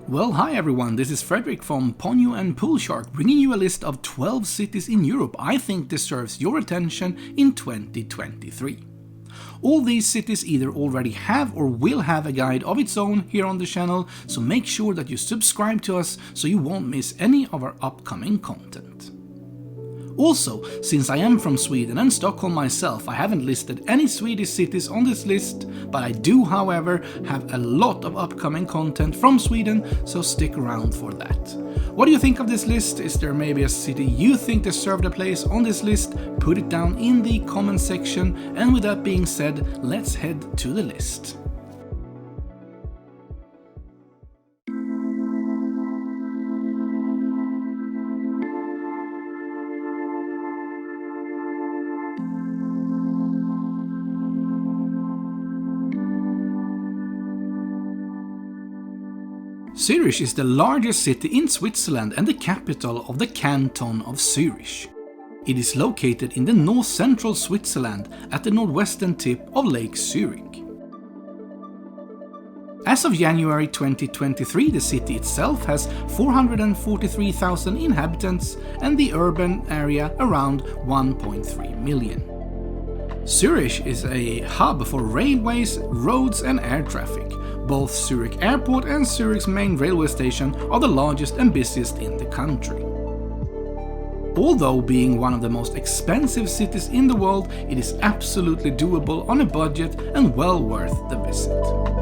Well, hi everyone, this is Fredrik from Ponyo and Poolshark, bringing you a list of 12 cities in Europe I think deserves your attention in 2023. All these cities either already have or will have a guide of its own here on the channel, so make sure that you subscribe to us so you won't miss any of our upcoming content. Also, since I am from Sweden and Stockholm myself, I haven't listed any Swedish cities on this list, but I do, however, have a lot of upcoming content from Sweden, so stick around for that. What do you think of this list? Is there maybe a city you think deserved a place on this list? Put it down in the comment section, and with that being said, let's head to the list. Zurich is the largest city in Switzerland and the capital of the canton of Zurich. It is located in the north-central Switzerland at the northwestern tip of Lake Zurich. As of January 2023, the city itself has 443,000 inhabitants and the urban area around 1.3 million. Zurich is a hub for railways, roads and air traffic. Both Zurich Airport and Zurich's main railway station are the largest and busiest in the country. Although being one of the most expensive cities in the world, it is absolutely doable on a budget and well worth the visit.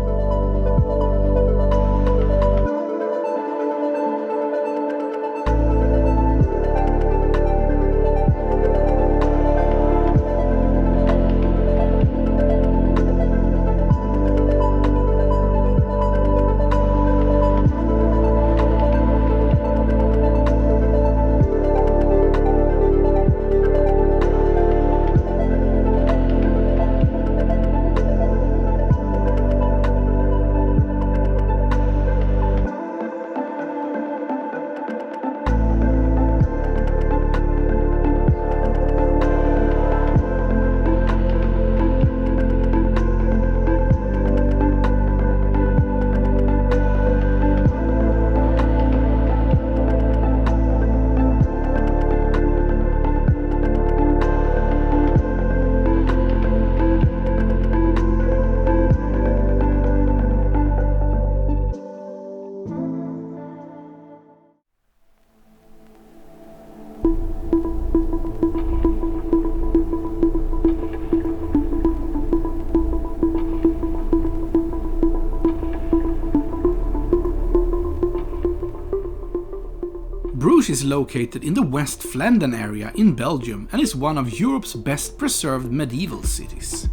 Bruges is located in the West Flandern area in Belgium and is one of Europe's best preserved medieval cities.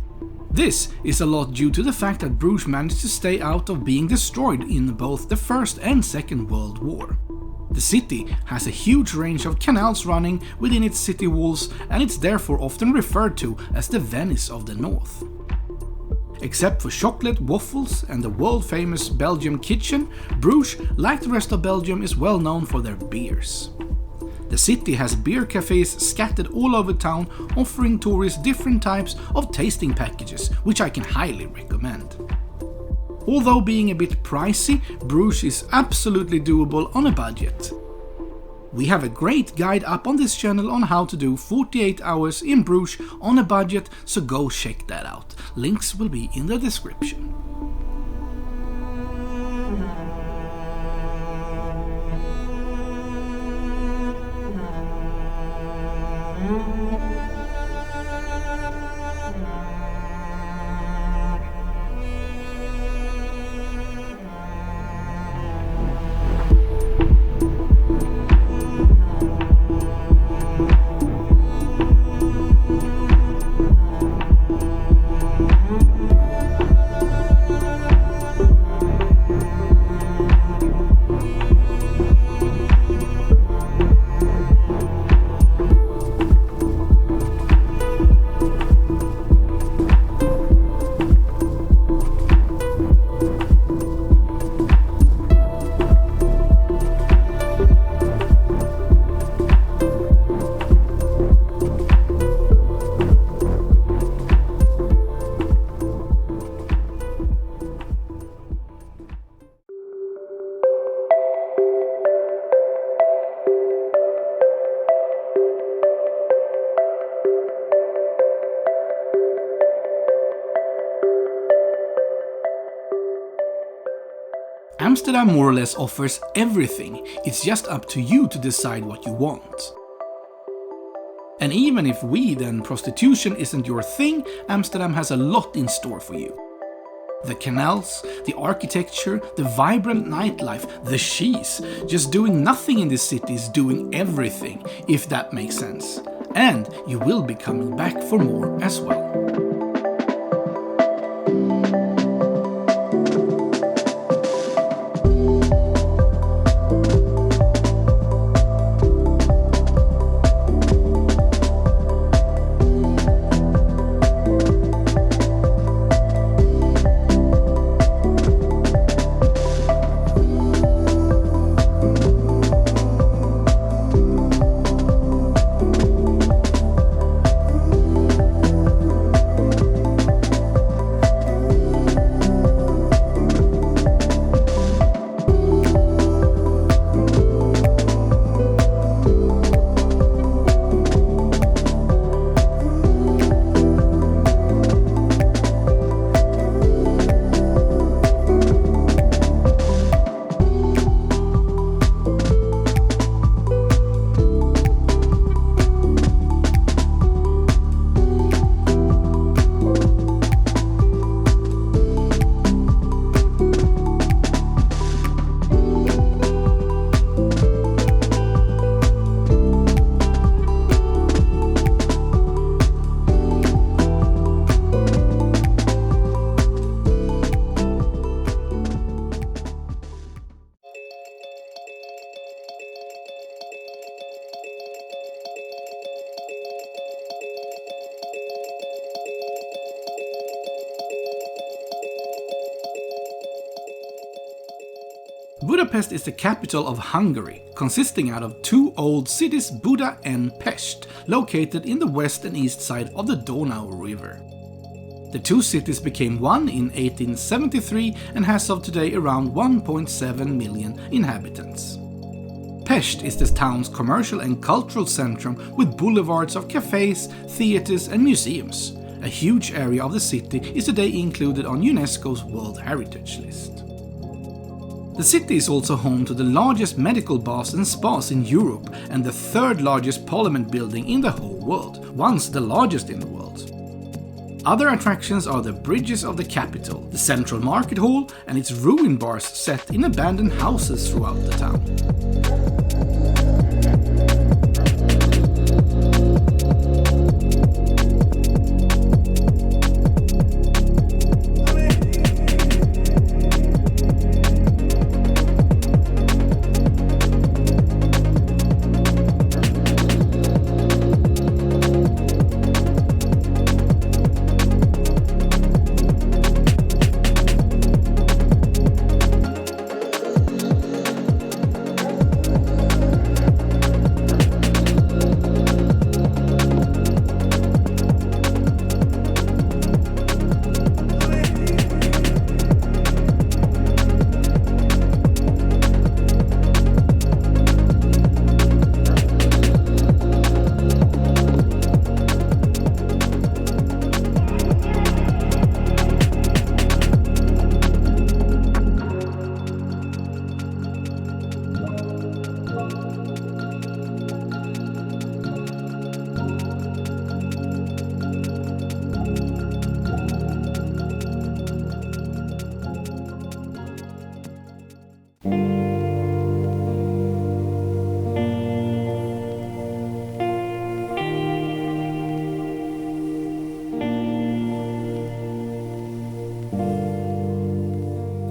This is a lot due to the fact that Bruges managed to stay out of being destroyed in both the First and Second World War. The city has a huge range of canals running within its city walls, and it's therefore often referred to as the Venice of the North. Except for chocolate, waffles and the world-famous Belgian kitchen, Bruges, like the rest of Belgium, is well known for their beers. The city has beer cafes scattered all over town, offering tourists different types of tasting packages, which I can highly recommend. Although being a bit pricey, Bruges is absolutely doable on a budget. We have a great guide up on this channel on how to do 48 hours in Bruges on a budget, so go check that out. Links will be in the description. Amsterdam more or less offers everything, it's just up to you to decide what you want. And even if weed and prostitution isn't your thing, Amsterdam has a lot in store for you. The canals, the architecture, the vibrant nightlife, the cheese. Just doing nothing in this city is doing everything, if that makes sense. And you will be coming back for more as well. Budapest is the capital of Hungary, consisting out of two old cities, Buda and Pest, located in the west and east side of the Donau River. The two cities became one in 1873 and has of today around 1.7 million inhabitants. Pest is the town's commercial and cultural centrum with boulevards of cafes, theatres and museums. A huge area of the city is today included on UNESCO's World Heritage List. The city is also home to the largest medical baths and spas in Europe and the third largest parliament building in the whole world, once the largest in the world. Other attractions are the bridges of the capital, the central market hall and its ruin bars set in abandoned houses throughout the town.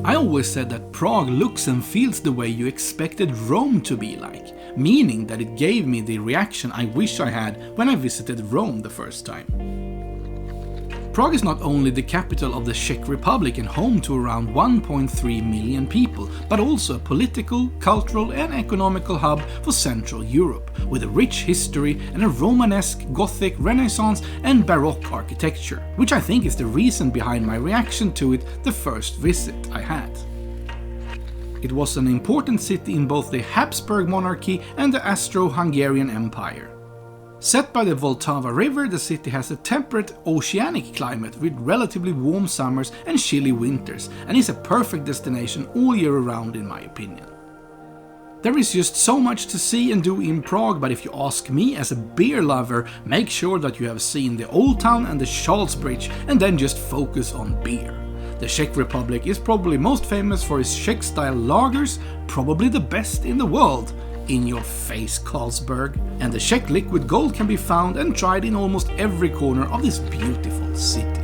I always said that Prague looks and feels the way you expected Rome to be like, meaning that it gave me the reaction I wish I had when I visited Rome the first time. Prague is not only the capital of the Czech Republic and home to around 1.3 million people, but also a political, cultural and economical hub for Central Europe, with a rich history and a Romanesque, Gothic, Renaissance and Baroque architecture, which I think is the reason behind my reaction to it the first visit I had. It was an important city in both the Habsburg monarchy and the Austro-Hungarian Empire. Set by the Vltava River, the city has a temperate oceanic climate with relatively warm summers and chilly winters, and is a perfect destination all year round in my opinion. There is just so much to see and do in Prague, but if you ask me as a beer lover, make sure that you have seen the Old Town and the Charles Bridge and then just focus on beer. The Czech Republic is probably most famous for its Czech-style lagers, probably the best in the world. In your face, Carlsberg. And the Czech liquid gold can be found and tried in almost every corner of this beautiful city.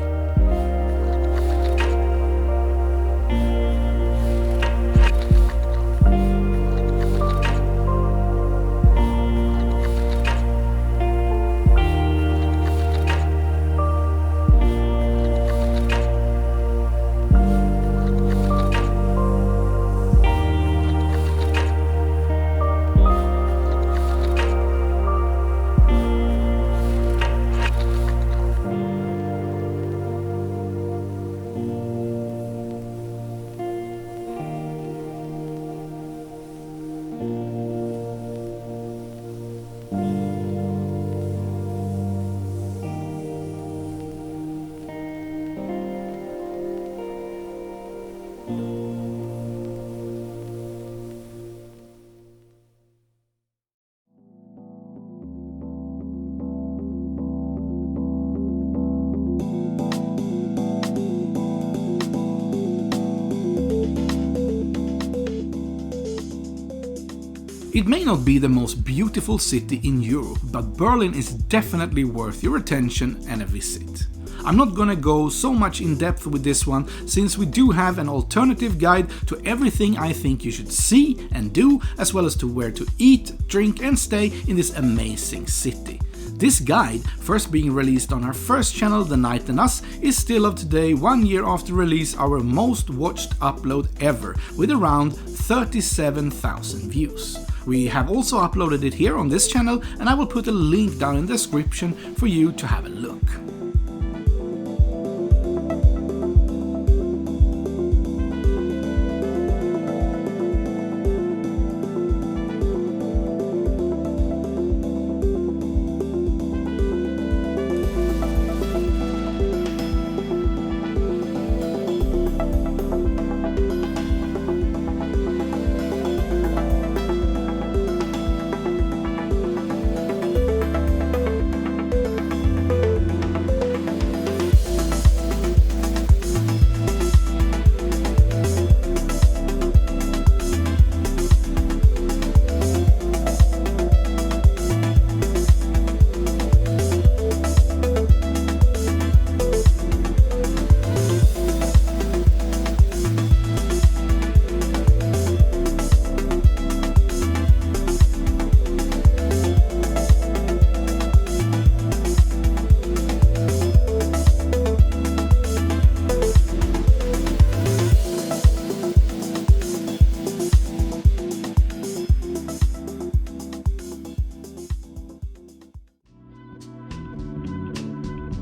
It may not be the most beautiful city in Europe, but Berlin is definitely worth your attention and a visit. I'm not gonna go so much in depth with this one, since we do have an alternative guide to everything I think you should see and do, as well as to where to eat, drink and stay in this amazing city. This guide, first being released on our first channel, The Night and Us, is still of today, 1 year after release, our most watched upload ever, with around 37,000 views. We have also uploaded it here on this channel, and I will put a link down in the description for you to have a look.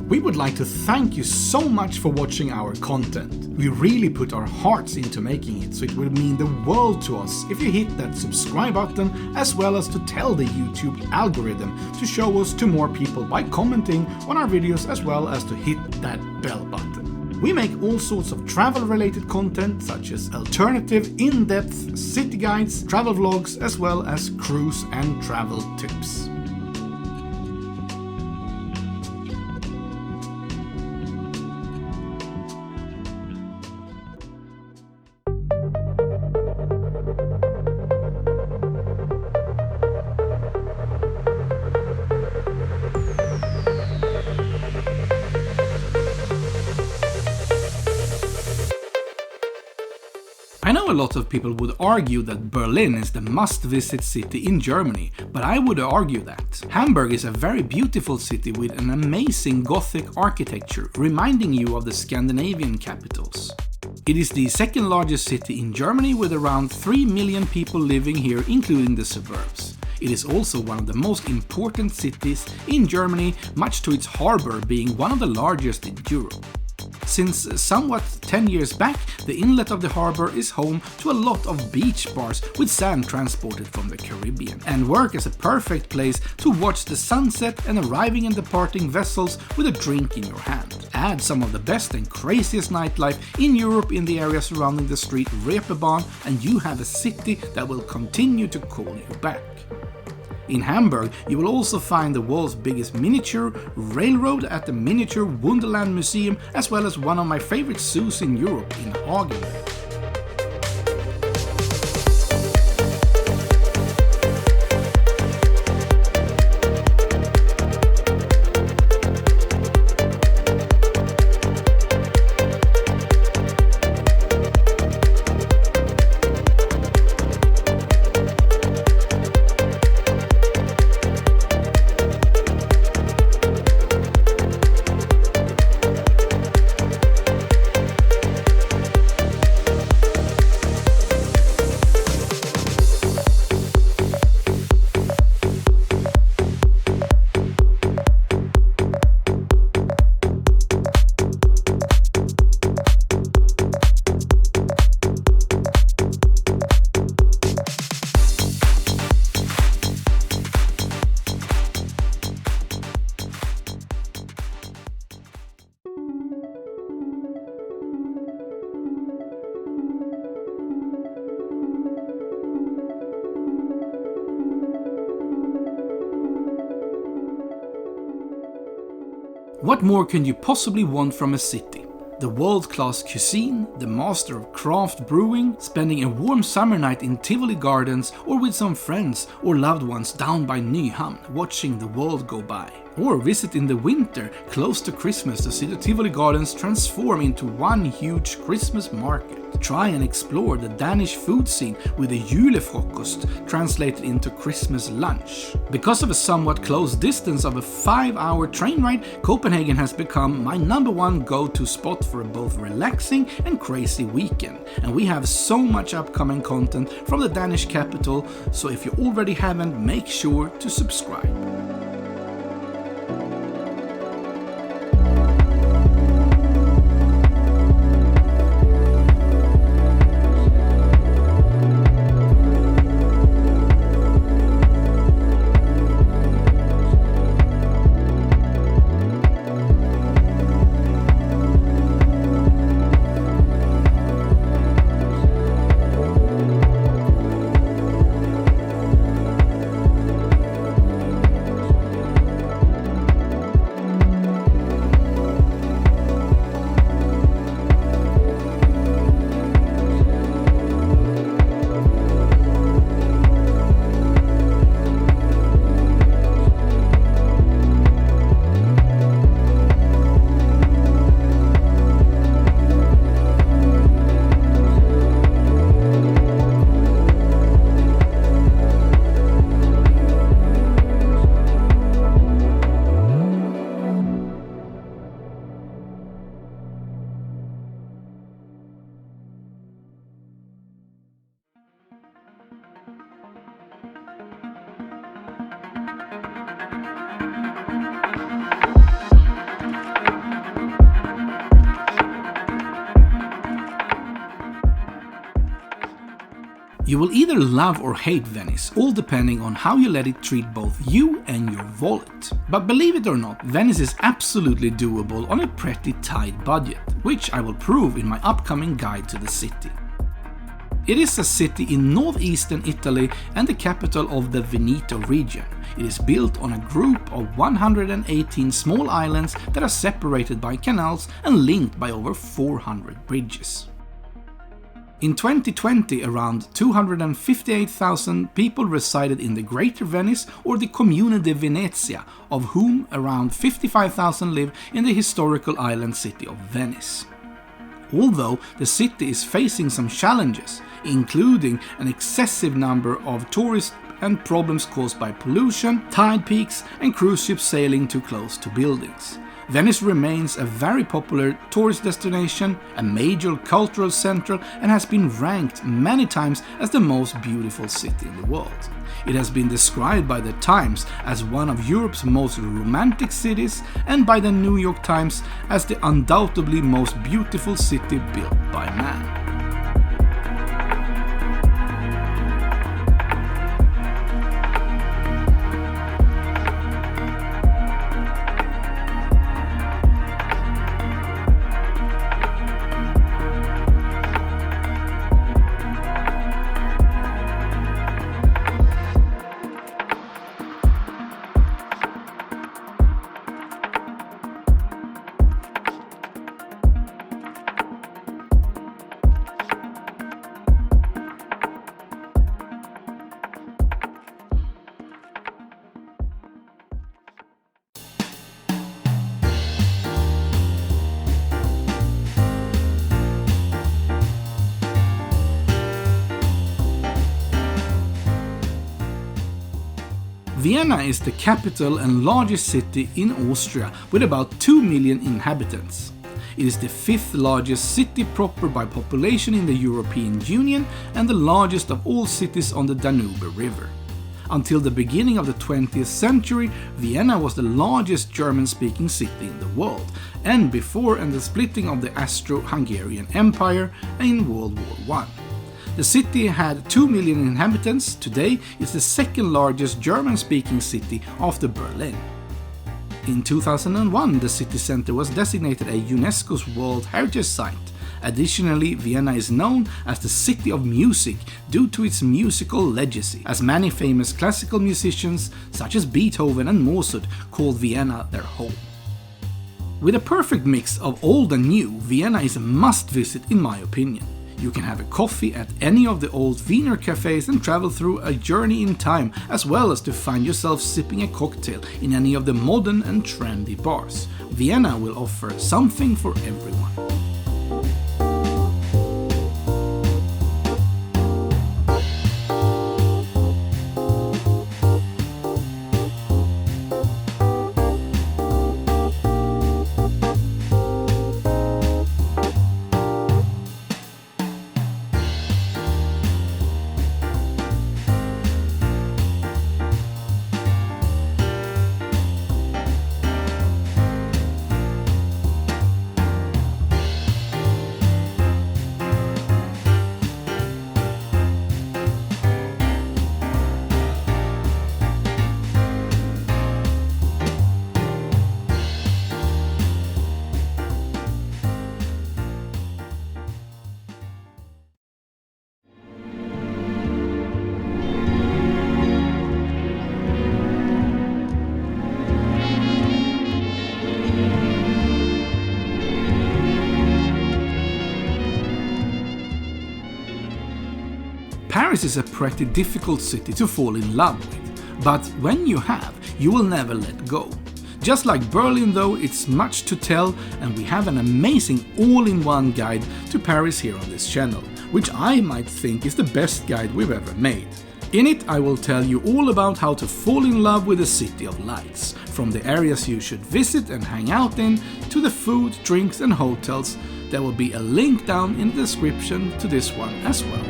We would like to thank you so much for watching our content. We really put our hearts into making it, so it would mean the world to us if you hit that subscribe button, as well as to tell the YouTube algorithm to show us to more people by commenting on our videos, as well as to hit that bell button. We make all sorts of travel related content, such as alternative, in-depth city guides, travel vlogs, as well as cruise and travel tips. I know a lot of people would argue that Berlin is the must-visit city in Germany, but I would argue that Hamburg is a very beautiful city with an amazing Gothic architecture, reminding you of the Scandinavian capitals. It is the second largest city in Germany, with around 3 million people living here, including the suburbs. It is also one of the most important cities in Germany, much to its harbor being one of the largest in Europe. Since somewhat 10 years back, the inlet of the harbour is home to a lot of beach bars with sand transported from the Caribbean, and work as a perfect place to watch the sunset and arriving and departing vessels with a drink in your hand. Add some of the best and craziest nightlife in Europe in the area surrounding the street Reeperbahn, and you have a city that will continue to call you back. In Hamburg, you will also find the world's biggest miniature railroad at the Miniature Wonderland Museum, as well as one of my favorite zoos in Europe in Hagen. What more can you possibly want from a city? The world-class cuisine, the master of craft brewing, spending a warm summer night in Tivoli Gardens or with some friends or loved ones down by Nyhamn watching the world go by. Or visit in the winter close to Christmas to see the Tivoli Gardens transform into one huge Christmas market. Try and explore the Danish food scene with a julefrokost translated into Christmas lunch. Because of a somewhat close distance of a 5-hour train ride, Copenhagen has become my #1 go-to spot for a both relaxing and crazy weekend. And we have so much upcoming content from the Danish capital, so if you already haven't, make sure to subscribe. You will either love or hate Venice, all depending on how you let it treat both you and your wallet. But believe it or not, Venice is absolutely doable on a pretty tight budget, which I will prove in my upcoming guide to the city. It is a city in northeastern Italy and the capital of the Veneto region. It is built on a group of 118 small islands that are separated by canals and linked by over 400 bridges. In 2020, around 258,000 people resided in the Greater Venice or the Comune di Venezia, of whom around 55,000 live in the historical island city of Venice. Although the city is facing some challenges, including an excessive number of tourists and problems caused by pollution, tide peaks and cruise ships sailing too close to buildings. Venice remains a very popular tourist destination, a major cultural center, and has been ranked many times as the most beautiful city in the world. It has been described by the Times as one of Europe's most romantic cities and by the New York Times as the undoubtedly most beautiful city built by man. Vienna is the capital and largest city in Austria with about 2 million inhabitants. It is the 5th largest city proper by population in the European Union and the largest of all cities on the Danube River. Until the beginning of the 20th century, Vienna was the largest German-speaking city in the world, and before and the splitting of the Austro-Hungarian Empire in World War I. The city had 2 million inhabitants. Today it's the second largest German-speaking city after Berlin. In 2001, the city center was designated a UNESCO's World Heritage Site. Additionally, Vienna is known as the City of Music due to its musical legacy, as many famous classical musicians such as Beethoven and Mozart called Vienna their home. With a perfect mix of old and new, Vienna is a must-visit in my opinion. You can have a coffee at any of the old Wiener cafes and travel through a journey in time, as well as to find yourself sipping a cocktail in any of the modern and trendy bars. Vienna will offer something for everyone. Paris is a pretty difficult city to fall in love with, but when you have, you will never let go. Just like Berlin though, it's much to tell, and we have an amazing all-in-one guide to Paris here on this channel, which I might think is the best guide we've ever made. In it I will tell you all about how to fall in love with the City of Lights, from the areas you should visit and hang out in, to the food, drinks and hotels. There will be a link down in the description to this one as well.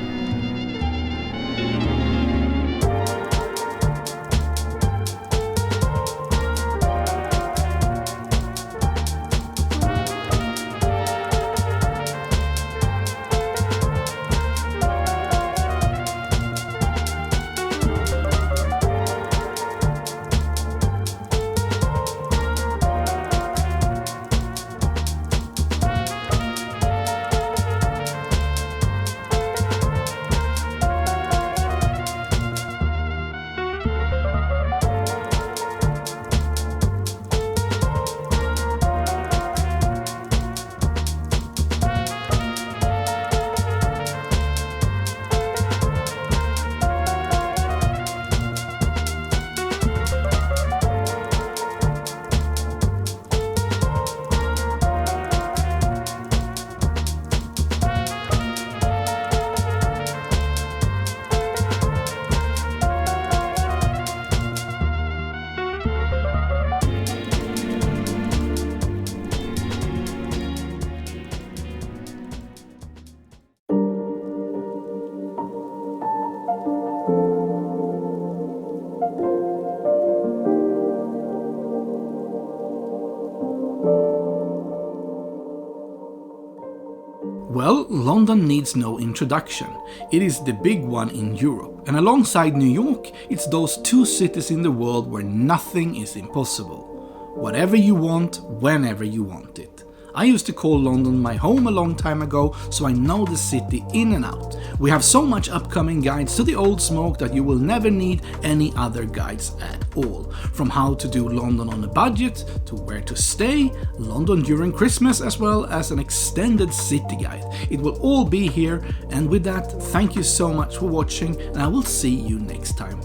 London needs no introduction. It is the big one in Europe, and alongside New York, it's those two cities in the world where nothing is impossible. Whatever you want, whenever you want it. I used to call London my home a long time ago, so I know the city in and out. We have so much upcoming guides to the old smoke that you will never need any other guides at all. From how to do London on a budget, to where to stay, London during Christmas, as well as an extended city guide. It will all be here, and with that, thank you so much for watching, and I will see you next time.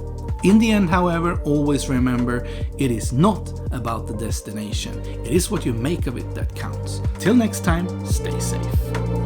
In the end, however, always remember, it is not about the destination. It is what you make of it that counts. Till next time, stay safe.